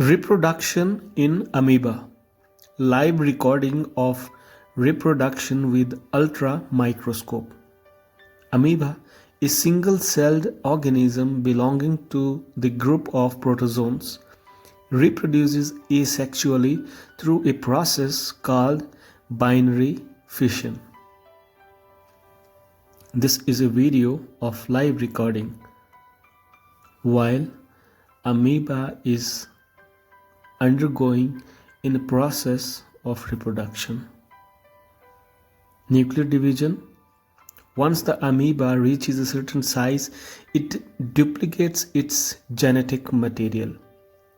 Reproduction in amoeba. Live recording of reproduction with ultra microscope. Amoeba is single-celled organism belonging to the group of protozoans. Reproduces asexually through a process called binary fission. This is a video of live recording while amoeba is undergoing in a process of reproduction. Nuclear division. Once the amoeba reaches a certain size, it duplicates its genetic material.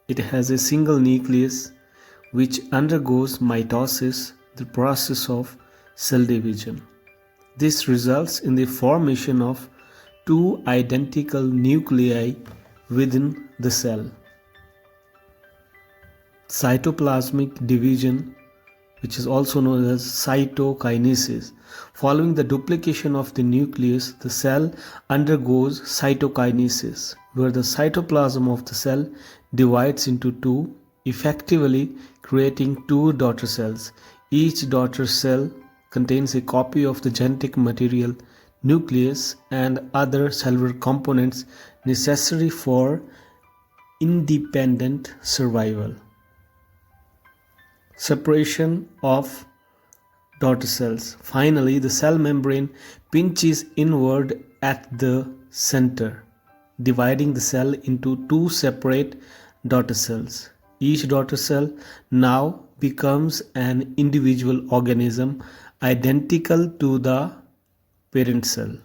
It has a single nucleus which undergoes mitosis, the process of cell division. This results in the formation of two identical nuclei within the cell. Cytoplasmic division, which is also known as cytokinesis. Following the duplication of the nucleus, the cell undergoes cytokinesis, where the cytoplasm of the cell divides into two, effectively creating two daughter cells. Each daughter cell contains a copy of the genetic material, nucleus, and other cellular components necessary for independent survival. Separation of daughter cells. Finally, the cell membrane pinches inward at the center, dividing the cell into two separate daughter cells. Each daughter cell now becomes an individual organism identical to the parent cell.